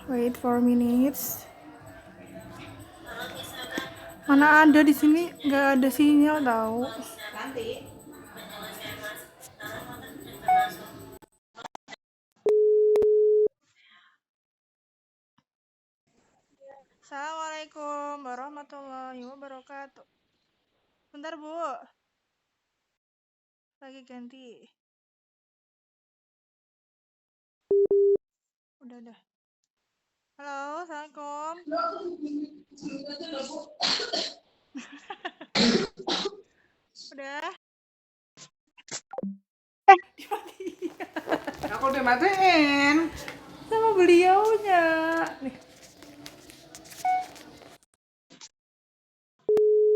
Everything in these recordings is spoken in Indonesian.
Wait 4 minutes. Mana ada di sini nggak ada sinyal tahu. Assalamualaikum warahmatullahi wabarakatuh. Bentar Bu, lagi ganti. Udah. Halo, assalamualaikum. Udah. Dimatiin. Aku udah matiin. Sama beliaunya. Nih.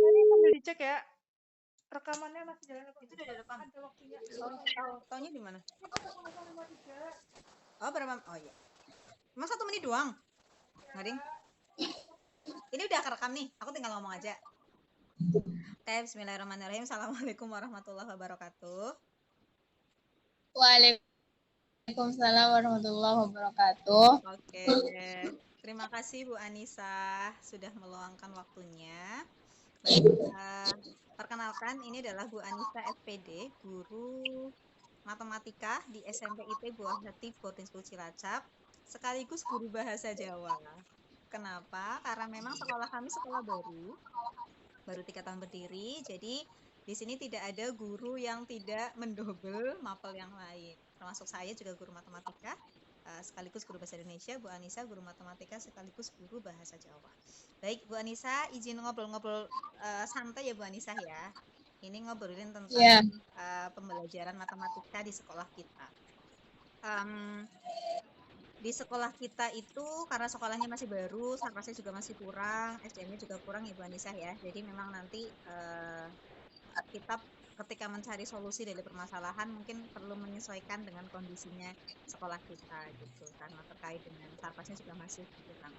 Tadi sambil dicek ya. Rekamannya masih jalan apa? Itu udah ada rekam. Ada waktunya. Taunya di mana? Ini 0,53. Oh, berapa? Oh iya. Emang 1 menit doang? Nggak, Ding? Ini udah kerekam nih. Aku tinggal ngomong aja. Oke, bismillahirrahmanirrahim. Assalamualaikum warahmatullahi wabarakatuh. Waalaikumsalam warahmatullahi wabarakatuh. Oke. Terima kasih Bu Anissa sudah meluangkan waktunya. Baik, perkenalkan ini adalah Bu Anissa SPD, guru matematika di SMP IP Buah Hati Boarding School Cilacap, sekaligus guru bahasa Jawa. Kenapa? Karena memang sekolah kami sekolah baru 3 tahun berdiri, jadi di sini tidak ada guru yang tidak mendobel mapel yang lain. Termasuk saya juga guru matematika, sekaligus guru bahasa Indonesia, Bu Anissa guru matematika sekaligus guru bahasa Jawa. Baik, Bu Anissa, izin ngobrol-ngobrol santai ya Bu Anissa ya. Ini ngobrolin tentang pembelajaran matematika di sekolah kita. Di sekolah kita itu karena sekolahnya masih baru, sarkasnya juga masih kurang, SDM-nya juga kurang ya Bu Anissa ya. Jadi memang nanti kita ketika mencari solusi dari permasalahan mungkin perlu menyesuaikan dengan kondisinya sekolah kita gitu, karena terkait dengan sarkasnya juga masih kurang.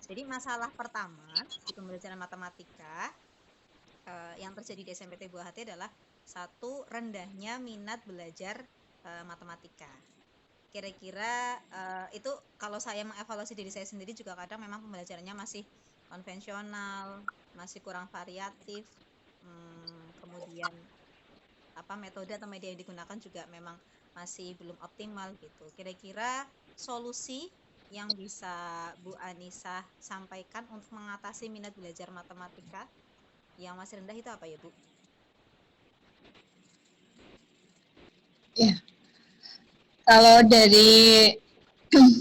Jadi masalah pertama di pembelajaran matematika yang terjadi di SMPT Buah Hati adalah satu, rendahnya minat belajar matematika. Kira-kira itu kalau saya mengevaluasi diri saya sendiri juga kadang memang pembelajarannya masih konvensional, masih kurang variatif, kemudian metode atau media yang digunakan juga memang masih belum optimal gitu. Kira-kira solusi yang bisa Bu Anissa sampaikan untuk mengatasi minat belajar matematika yang masih rendah itu apa ya Bu? Ya. Kalau dari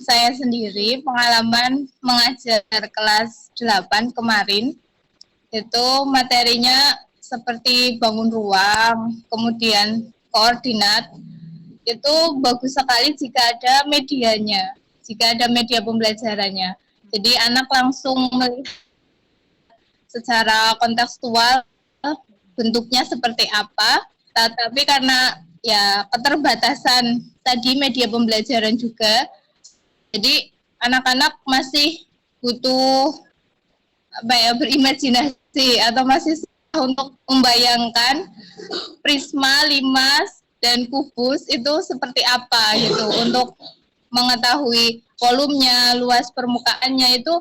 saya sendiri, pengalaman mengajar kelas 8 kemarin, itu materinya seperti bangun ruang, kemudian koordinat, itu bagus sekali jika ada medianya, jika ada media pembelajarannya. Jadi anak langsung melihat secara kontekstual bentuknya seperti apa, tapi karena ya keterbatasan tadi media pembelajaran juga, jadi anak-anak masih butuh berimajinasi atau masih untuk membayangkan prisma, limas, dan kubus itu seperti apa gitu, untuk mengetahui volumenya, luas permukaannya itu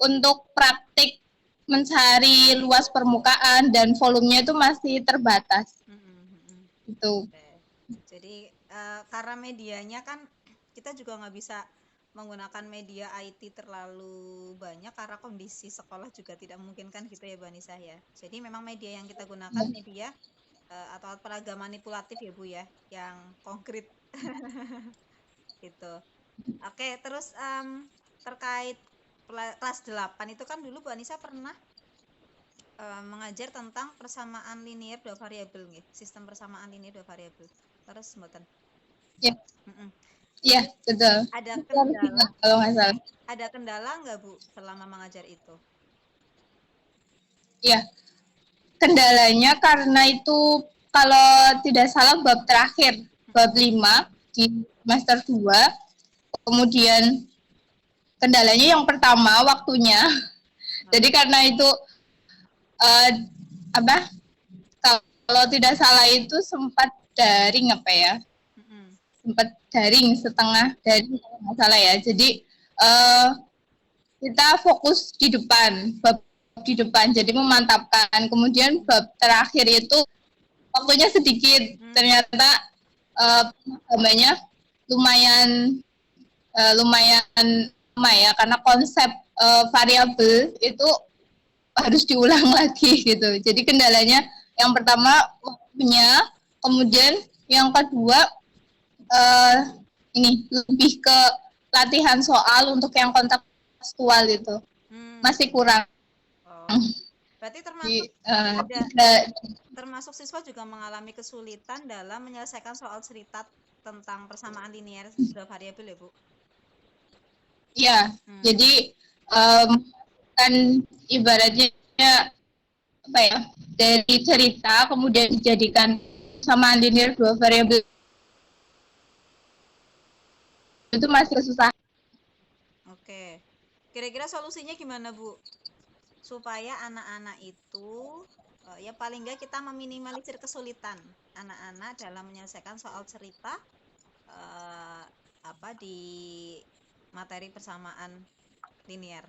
untuk praktik mencari luas permukaan dan volumenya itu masih terbatas. Itu. Jadi karena medianya kan kita juga nggak bisa menggunakan media IT terlalu banyak karena kondisi sekolah juga tidak memungkinkan gitu ya Bu Anissa ya. Jadi memang media yang kita gunakan media atau peraga manipulatif ya Bu ya, yang konkret gitu. Oke, terus terkait kelas 8 itu kan dulu Bu Anissa pernah mengajar tentang persamaan linear dua variabel nih, sistem persamaan linear dua variabel. Terus mboten? Ya. Iya, betul. Ada kendala? Kalau nggak salah. Ada kendala nggak Bu selama mengajar itu? Ya, kendalanya karena itu kalau tidak salah bab terakhir, bab 5 di semester 2. Kemudian kendalanya yang pertama waktunya. Jadi karena itu kalau tidak salah itu sempat daring sempat daring setengah daring kalau nggak salah ya. Jadi kita fokus di depan, bab di depan, jadi memantapkan. Kemudian bab terakhir itu waktunya sedikit, ternyata pemahamannya lumayan lumayan lama ya, karena konsep variabel itu harus diulang lagi gitu. Jadi kendalanya yang pertama waktunya, kemudian yang kedua ini lebih ke latihan soal untuk yang kontekstual itu masih kurang. Oh. Berarti Di, termasuk siswa juga mengalami kesulitan dalam menyelesaikan soal cerita tentang persamaan linear dua variabel ya, Bu? Iya, jadi kan ibaratnya apa ya, dari cerita kemudian dijadikan persamaan linear dua variabel itu masih susah. Oke. Kira-kira solusinya gimana, Bu? Supaya anak-anak itu ya paling nggak kita meminimalisir kesulitan anak-anak dalam menyelesaikan soal cerita di materi persamaan linear.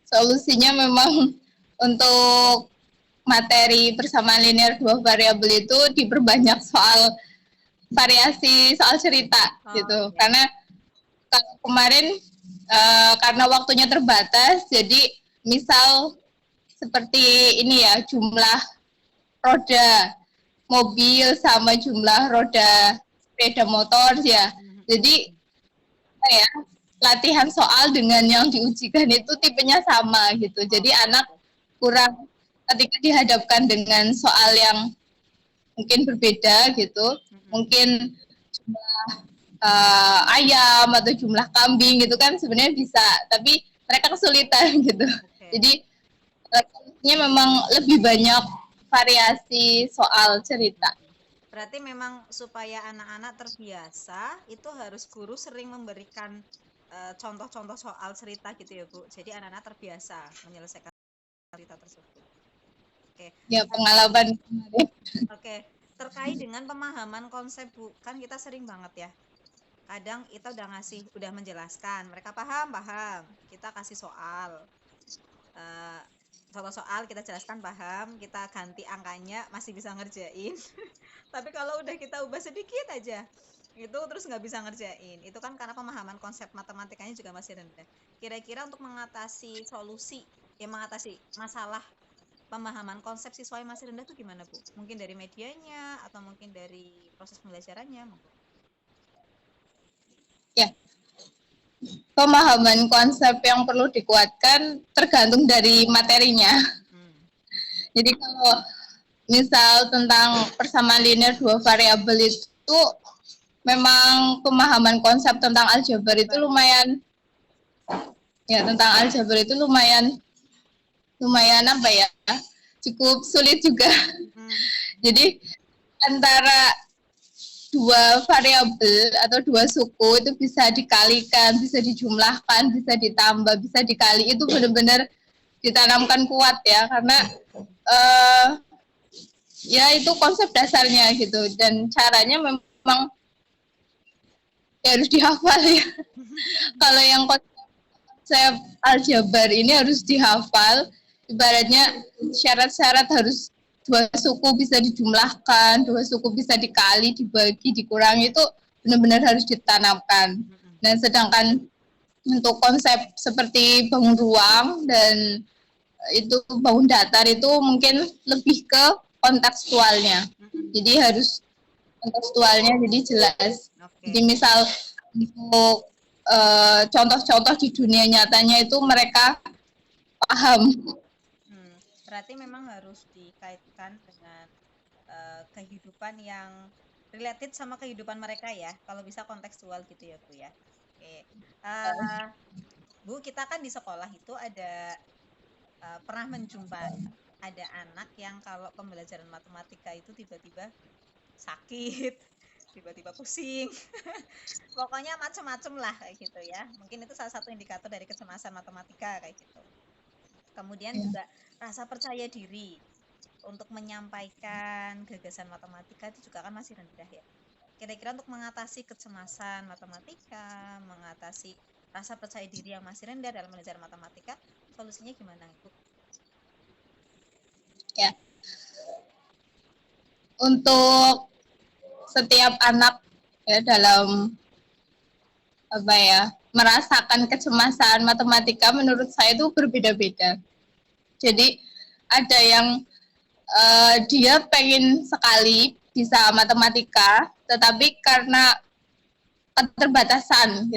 Solusinya memang untuk materi persamaan linear dua variabel itu diperbanyak soal variasi soal cerita gitu. Iya. Karena kalau kemarin karena waktunya terbatas, jadi misal seperti ini ya, jumlah roda mobil sama jumlah roda sepeda motor ya. Jadi ya, latihan soal dengan yang diujikan itu tipenya sama gitu. Jadi anak kurang ketika dihadapkan dengan soal yang mungkin berbeda gitu, mungkin jumlah ayam atau jumlah kambing gitu kan sebenarnya bisa, tapi mereka kesulitan gitu. Jadi solusinya memang lebih banyak variasi soal cerita. Berarti memang supaya anak-anak terbiasa itu harus guru sering memberikan contoh-contoh soal cerita gitu ya, Bu. Jadi anak-anak terbiasa menyelesaikan cerita tersebut. Oke. Ya, pengalaman. Oke. Terkait dengan pemahaman konsep, Bu, kan kita sering banget ya. Kadang kita udah menjelaskan, mereka paham, kita kasih soal. Contoh soal kita jelaskan paham, kita ganti angkanya masih bisa ngerjain. Tapi kalau udah kita ubah sedikit aja, itu terus nggak bisa ngerjain. Itu kan karena pemahaman konsep matematikanya juga masih rendah. Kira-kira untuk mengatasi mengatasi masalah pemahaman konsep siswa yang masih rendah itu gimana, Bu? Mungkin dari medianya atau mungkin dari proses pembelajarannya? Ya, pemahaman konsep yang perlu dikuatkan tergantung dari materinya. Jadi kalau misal tentang persamaan linear dua variabel itu memang pemahaman konsep tentang aljabar itu lumayan apa ya, cukup sulit juga. Jadi antara dua variabel atau dua suku itu bisa dikalikan, bisa dijumlahkan, bisa ditambah, bisa dikali, itu benar-benar ditanamkan kuat ya, karena ya itu konsep dasarnya gitu, dan caranya memang ya harus dihafal ya. Kalau yang konsep aljabar ini harus dihafal, ibaratnya syarat-syarat harus dua suku bisa dijumlahkan, dua suku bisa dikali, dibagi, dikurangi, itu benar-benar harus ditanamkan. Nah, sedangkan untuk konsep seperti bangun ruang dan itu bangun datar itu mungkin lebih ke kontekstualnya. Jadi harus kontekstualnya jadi jelas. Jadi misal untuk contoh-contoh di dunia nyatanya itu mereka paham. Berarti memang harus dikaitkan dengan kehidupan yang related sama kehidupan mereka ya. Kalau bisa kontekstual gitu ya, Bu ya. Oke. Bu, kita kan di sekolah itu ada pernah menjumpai ada anak yang kalau pembelajaran matematika itu tiba-tiba sakit, tiba-tiba pusing. Pokoknya macam-macam lah kayak gitu ya. Mungkin itu salah satu indikator dari kecemasan matematika kayak gitu. Kemudian juga rasa percaya diri untuk menyampaikan gagasan matematika itu juga kan masih rendah ya. Kira-kira untuk mengatasi kecemasan matematika, mengatasi rasa percaya diri yang masih rendah dalam belajar matematika, solusinya gimana, Ibu? Ya, untuk setiap anak ya dalam apa ya merasakan kecemasan matematika menurut saya itu berbeda-beda. Jadi ada yang dia pengen sekali bisa matematika, tetapi karena keterbatasan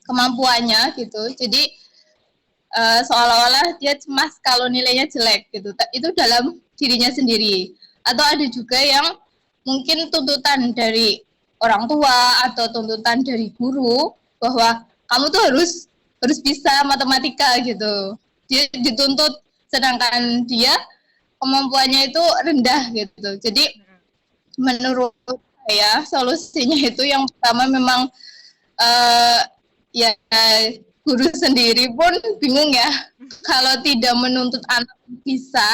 kemampuannya gitu, jadi seolah-olah dia cemas kalau nilainya jelek gitu. Itu dalam dirinya sendiri. Atau ada juga yang mungkin tuntutan dari orang tua atau tuntutan dari guru bahwa kamu tuh harus bisa matematika gitu. Dia dituntut sedangkan dia kemampuannya itu rendah gitu. Jadi menurut saya solusinya itu yang pertama memang ya guru sendiri pun bingung ya kalau tidak menuntut anak bisa,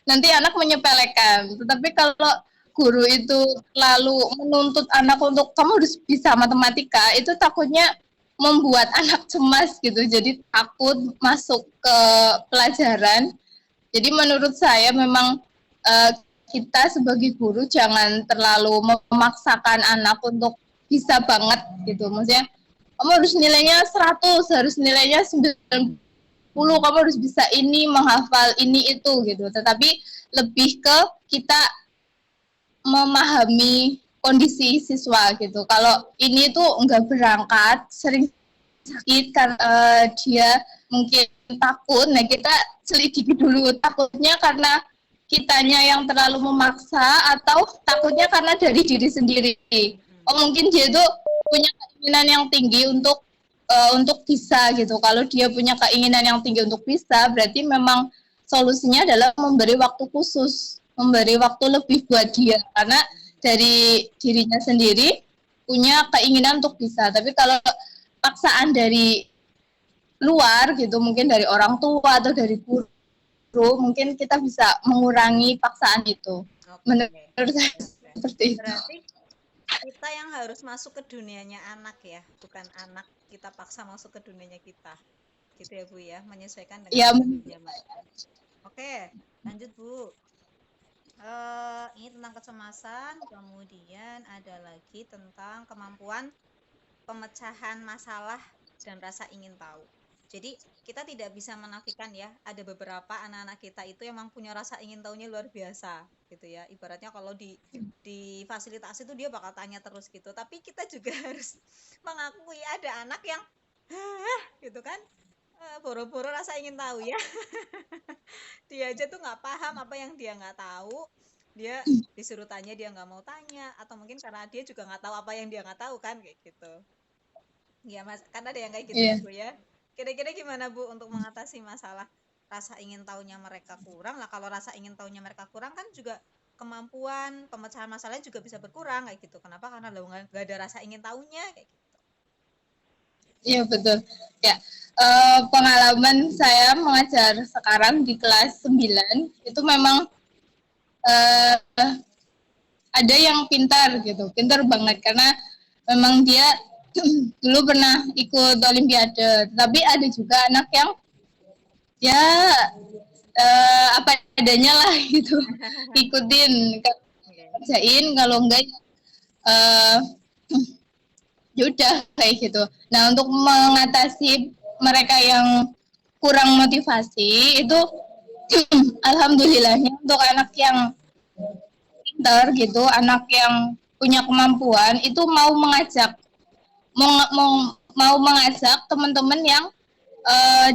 nanti anak menyepelekan. Tetapi kalau guru itu lalu menuntut anak untuk kamu harus bisa matematika, itu takutnya membuat anak cemas gitu, jadi takut masuk ke pelajaran. Jadi menurut saya memang kita sebagai guru jangan terlalu memaksakan anak untuk bisa banget gitu. Maksudnya kamu harus nilainya 100, harus nilainya 90, kamu harus bisa ini, menghafal ini itu gitu. Tetapi lebih ke kita memahami kondisi siswa gitu. Kalau ini tuh nggak berangkat, sering sakit karena dia mungkin takut, nah kita selidiki dulu takutnya karena kitanya yang terlalu memaksa atau takutnya karena dari diri sendiri. Oh mungkin dia tuh punya keinginan yang tinggi untuk bisa gitu. Kalau dia punya keinginan yang tinggi untuk bisa, berarti memang solusinya adalah memberi waktu khusus, memberi waktu lebih buat dia, karena dari dirinya sendiri punya keinginan untuk bisa. Tapi kalau paksaan dari luar gitu, mungkin dari orang tua atau dari guru, mungkin kita bisa mengurangi paksaan itu. Menurut saya seperti itu. Berarti kita yang harus masuk ke dunianya anak ya, bukan anak kita paksa masuk ke dunianya kita, gitu ya Bu ya, menyesuaikan dengan Ya, zaman. Oke, lanjut Bu. Ini tentang kecemasan, kemudian ada lagi tentang kemampuan pemecahan masalah dan rasa ingin tahu. Jadi kita tidak bisa menafikan ya, ada beberapa anak-anak kita itu memang punya rasa ingin tahunya luar biasa gitu ya. Ibaratnya kalau di fasilitasi itu dia bakal tanya terus gitu. Tapi kita juga harus mengakui ada anak yang gitu kan, boro-boro rasa ingin tahu ya. Dia aja tuh nggak paham apa yang dia nggak tahu. Dia disuruh tanya dia nggak mau tanya, atau mungkin karena dia juga nggak tahu apa yang dia nggak tahu kan, kayak gitu. Ya Mas, kan ada yang kayak gitu ya Bu ya. Kira-kira gimana Bu untuk mengatasi masalah rasa ingin tahunya mereka kurang? Lah kalau rasa ingin tahunya mereka kurang kan juga kemampuan pemecahan masalahnya juga bisa berkurang kayak gitu. Kenapa? Karena nggak ada rasa ingin tahunya kayak gitu. Iya betul. Ya, pengalaman saya mengajar sekarang di kelas 9 itu memang ada yang pintar gitu, pintar banget karena memang dia dulu pernah ikut olimpiade, tapi ada juga anak yang ya apa adanya lah gitu, ikutin kerjain, kalau enggak ya udah kayak gitu. Nah untuk mengatasi mereka yang kurang motivasi itu alhamdulillahnya untuk anak yang pintar gitu, anak yang punya kemampuan itu mau mengajak teman-teman yang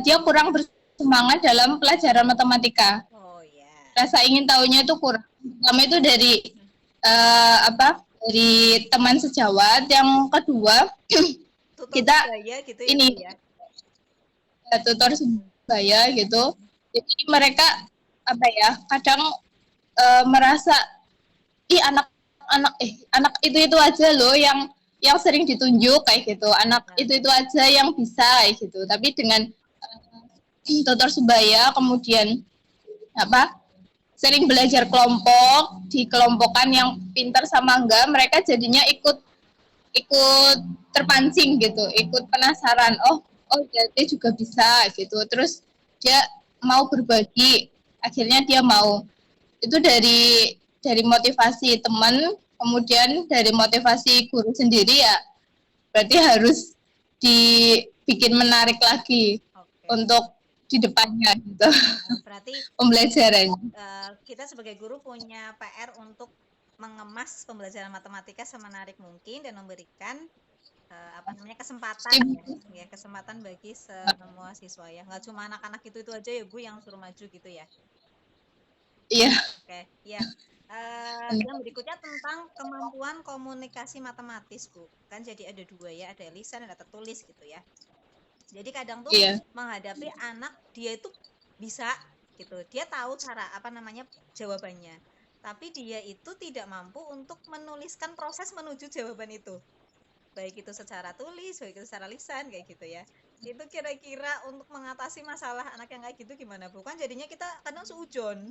dia kurang bersemangat dalam pelajaran matematika. Oh ya. Rasa ingin tahunya itu kurang. Pertama itu dari dari teman sejawat. Yang kedua kita gitu ya, ini ya? Tutor sebaya gitu. Jadi mereka kadang merasa anak itu aja loh yang sering ditunjuk kayak gitu, anak itu aja yang bisa kayak gitu. Tapi dengan tutor sebaya kemudian sering belajar kelompok, dikelompokkan yang pintar sama enggak, mereka jadinya ikut ikut terpancing gitu, ikut penasaran, oh dia juga bisa gitu, terus dia mau berbagi, akhirnya dia mau. Itu dari motivasi teman, kemudian dari motivasi guru sendiri ya, berarti harus dibikin menarik lagi Oke. untuk di depannya gitu Berarti pembelajarannya. kita sebagai guru punya PR untuk mengemas pembelajaran matematika semenarik mungkin dan memberikan kesempatan ya kesempatan bagi semua siswa ya, nggak cuma anak-anak itu aja ya Bu yang suruh maju gitu ya. Iya. Oke ya. Yang berikutnya tentang kemampuan komunikasi matematis Bu, kan jadi ada dua ya, ada lisan ada tertulis gitu ya. Jadi kadang tuh menghadapi anak dia itu bisa gitu, dia tahu cara jawabannya, tapi dia itu tidak mampu untuk menuliskan proses menuju jawaban itu, baik itu secara tulis baik itu secara lisan kayak gitu ya. Itu kira-kira untuk mengatasi masalah anak yang kayak gitu gimana Bu? Kan jadinya kita kadang seujon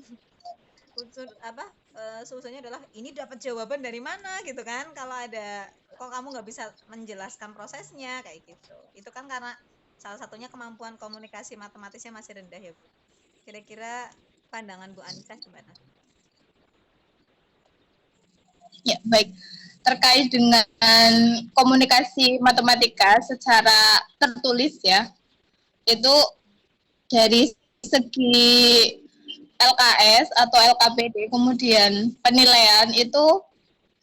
seujonnya adalah ini dapat jawaban dari mana gitu kan, kalau ada kok kamu nggak bisa menjelaskan prosesnya kayak gitu. Itu kan karena salah satunya kemampuan komunikasi matematisnya masih rendah ya Bu. Kira-kira pandangan Bu Anissa gimana? Ya, baik. Terkait dengan komunikasi matematika secara tertulis ya, itu dari segi LKS atau LKPD, kemudian penilaian itu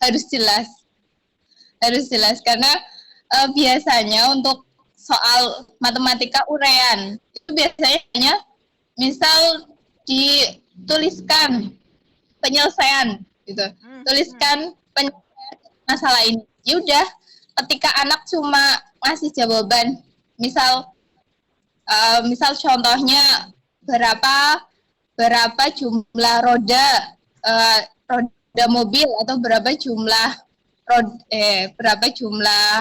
harus jelas. Harus jelas, karena biasanya untuk soal matematika uraian, itu biasanya misal dituliskan penyelesaian gitu, tuliskan penyelesaian masalah ini, ya udah, ketika anak cuma ngasih jawaban, misal contohnya berapa jumlah roda mobil, atau berapa jumlah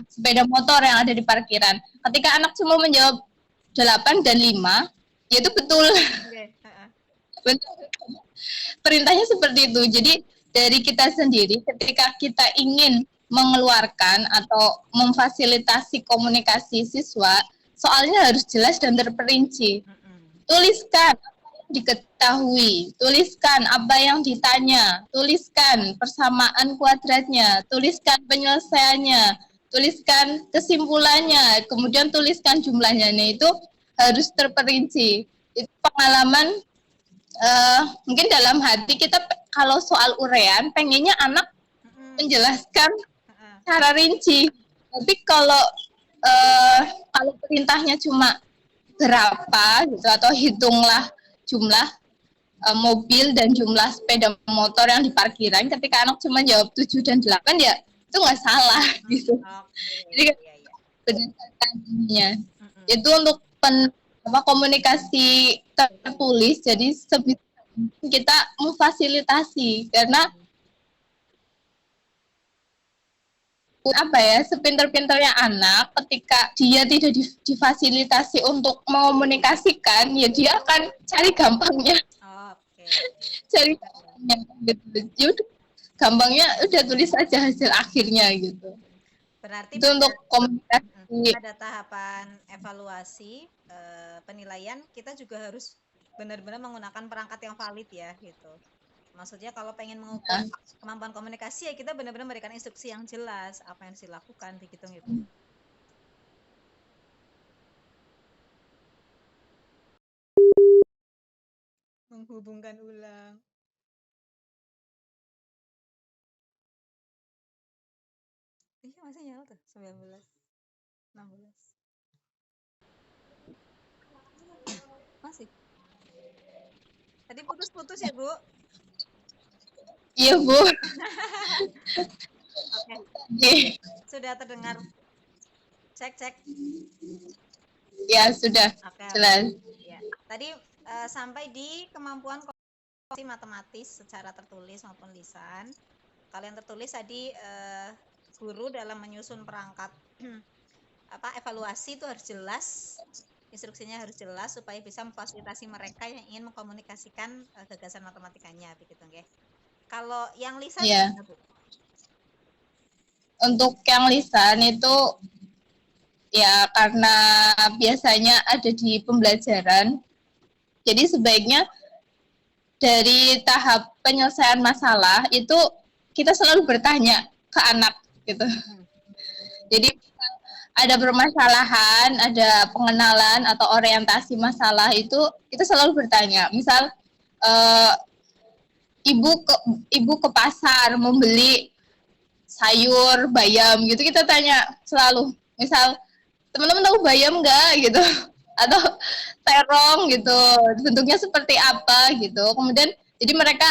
sepeda motor yang ada di parkiran. Ketika anak cuma menjawab 8 dan 5, ya itu betul. Perintahnya seperti itu. Jadi dari kita sendiri, ketika kita ingin mengeluarkan atau memfasilitasi komunikasi siswa, soalnya harus jelas dan terperinci. Tuliskan apa yang diketahui, tuliskan apa yang ditanya, tuliskan persamaan kuadratnya, tuliskan penyelesaiannya, tuliskan kesimpulannya, kemudian tuliskan jumlahnya. Nah, itu harus terperinci. Itu pengalaman, mungkin dalam hati kita kalau soal uraian pengennya anak menjelaskan secara rinci, tapi kalau perintahnya cuma berapa gitu, atau hitunglah jumlah mobil dan jumlah sepeda motor yang di parkiran, ketika anak cuma jawab 7 dan 8, ya itu nggak salah gitu. Jadi berdasarkan ininya itu untuk komunikasi tertulis, jadi sebisa kita memfasilitasi, karena sepinter-pinternya anak, ketika dia tidak difasilitasi untuk mengomunikasikan, ya dia akan cari gampangnya. Cari gampangnya gitu. Gampangnya udah tulis aja hasil akhirnya gitu. Berarti itu untuk komunikasi. Pada tahapan evaluasi penilaian, kita juga harus benar-benar menggunakan perangkat yang valid ya gitu. Maksudnya kalau pengen mengukur kemampuan komunikasi, ya kita benar-benar memberikan instruksi yang jelas apa yang harus dilakukan begitu gitu. Menghubungkan ulang. Iya masih nyala tuh 19, 16. Masih. Tadi putus-putus ya Bu? Iya Bu. Oke. Sudah terdengar? Cek. Ya sudah. Jelas. Ya. Tadi sampai di kemampuan komunikasi matematis secara tertulis maupun lisan. Kalau yang tertulis tadi guru dalam menyusun perangkat evaluasi itu harus jelas, instruksinya harus jelas supaya bisa memfasilitasi mereka yang ingin mengkomunikasikan gagasan matematikanya begitu nggih. Kalau yang lisan gimana Bu? untuk yang lisan itu ya karena biasanya ada di pembelajaran, jadi sebaiknya dari tahap penyelesaian masalah itu kita selalu bertanya ke anak gitu. Jadi ada permasalahan, ada pengenalan atau orientasi masalah itu kita selalu bertanya. Misal ibu ke pasar membeli sayur bayam gitu, kita tanya selalu. Misal teman-teman tahu bayam nggak gitu, atau terong gitu, bentuknya seperti apa gitu. Kemudian jadi mereka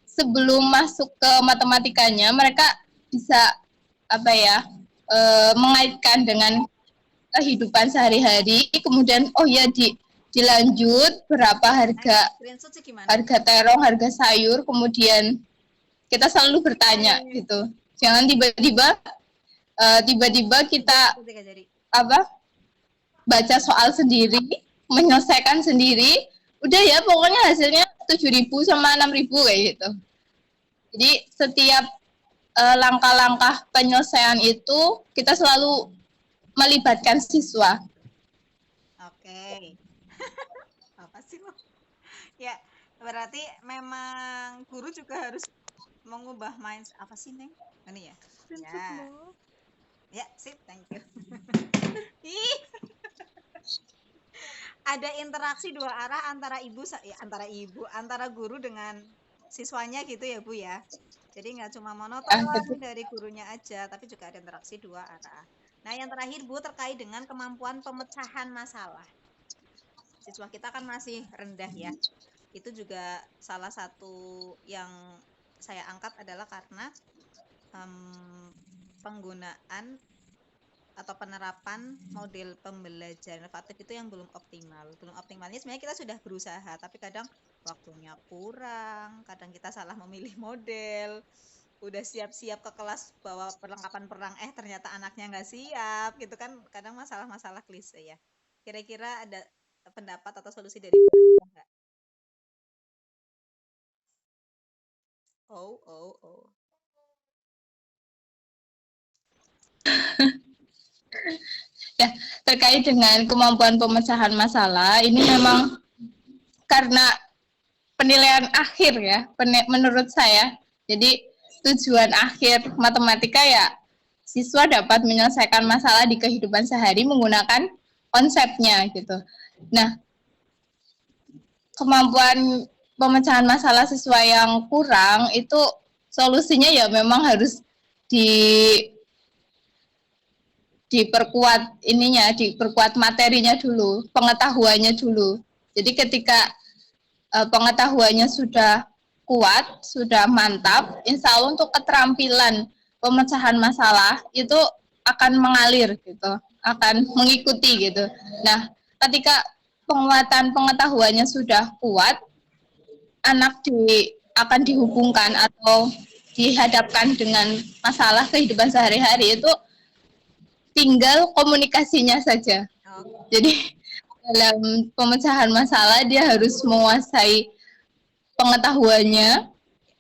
sebelum masuk ke matematikanya mereka bisa apa ya, mengaitkan dengan kehidupan sehari-hari. Kemudian oh ya dilanjut berapa harga terong, harga sayur. Kemudian kita selalu bertanya gitu, jangan tiba-tiba kita baca soal sendiri, menyelesaikan sendiri, udah ya pokoknya hasilnya 7.000 sama 6.000 kayak gitu. Jadi setiap langkah-langkah penyelesaian itu kita selalu melibatkan siswa. Oke. Apa sih lo? Ya, berarti memang guru juga harus mengubah mindset. Apa sih, Neng? Ini ya? Ya, sip, thank you. Ada interaksi dua arah antara antara guru dengan siswanya gitu ya, Bu ya. Jadi nggak cuma monoton dari gurunya aja, tapi juga ada interaksi dua arah. Nah, yang terakhir Bu terkait dengan kemampuan pemecahan masalah. Siswa kita kan masih rendah ya. Itu juga salah satu yang saya angkat adalah karena penggunaan atau penerapan model pembelajaran efektif itu yang belum optimal. Belum optimalnya sebenarnya kita sudah berusaha, tapi kadang waktunya kurang, kadang kita salah memilih model, udah siap-siap ke kelas bawa perlengkapan perang, ternyata anaknya nggak siap, gitu kan, kadang masalah-masalah klise ya. Kira-kira ada pendapat atau solusi dari enggak? Oh. Ya, terkait dengan kemampuan pemecahan masalah, ini memang karena penilaian akhir ya, menurut saya. Jadi tujuan akhir matematika ya siswa dapat menyelesaikan masalah di kehidupan sehari menggunakan konsepnya gitu. Nah, kemampuan pemecahan masalah siswa yang kurang itu solusinya ya memang harus diperkuat materinya dulu, pengetahuannya dulu. Jadi ketika pengetahuannya sudah kuat, sudah mantap, insya Allah untuk keterampilan pemecahan masalah itu akan mengalir gitu, akan mengikuti gitu. Nah, ketika penguatan pengetahuannya sudah kuat, anak akan dihubungkan atau dihadapkan dengan masalah kehidupan sehari-hari itu tinggal komunikasinya saja. Jadi dalam pemecahan masalah dia harus menguasai pengetahuannya,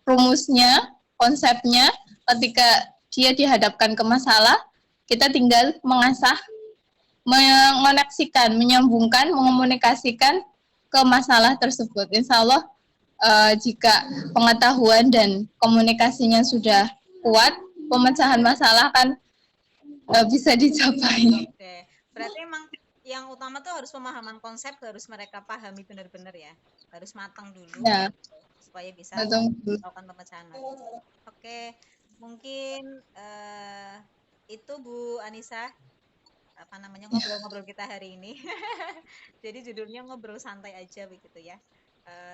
rumusnya, konsepnya. Ketika dia dihadapkan ke masalah, kita tinggal mengasah, mengoneksikan, menyambungkan, mengomunikasikan ke masalah tersebut. Insya Allah jika pengetahuan dan komunikasinya sudah kuat, pemecahan masalah kan bisa dicapai. Oke. Berarti emang yang utama tuh harus pemahaman konsep, harus mereka pahami benar-benar ya, harus matang dulu Ya, supaya bisa melakukan pemecahan masalah. Oke, mungkin itu Bu Anissa ngobrol-ngobrol kita hari ini. Jadi judulnya ngobrol santai aja begitu ya.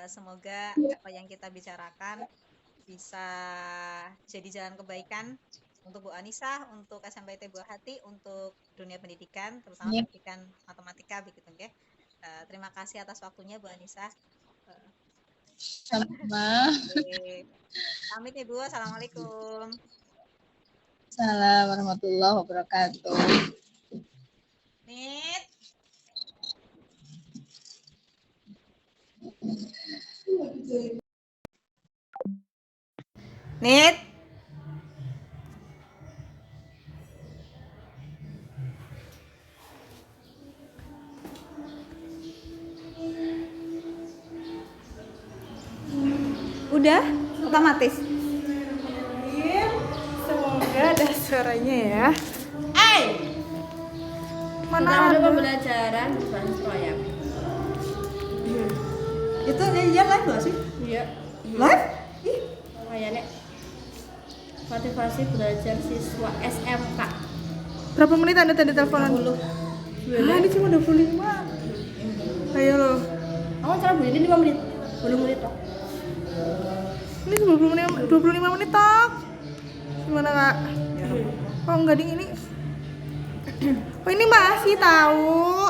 Semoga apa yang kita bicarakan bisa jadi jalan kebaikan untuk Bu Anissa, untuk SMPT Buah Hati, untuk dunia pendidikan, terutama pendidikan matematika begitu ya. Terima kasih atas waktunya Bu Anissa. Sama. Pamit ya Bu, assalamualaikum. Assalamualaikum warahmatullahi wabarakatuh. Nit. Udah? Otomatis? Semoga ada suaranya ya. Mana Kita ada ada? pembelajaran berbasis proyek. Itu dia live gak sih? Iya. Live? Ih, Kayaknya motivasi belajar siswa SMK. Berapa menit Anda tadi teleponan? Ini cuma 25. Ayo loh. Aku cara beli ini 5 menit. 20 menit toh. Ini 25 menit tok. Gimana Kak? Oh enggak ding ini. Oh ini masih tahu.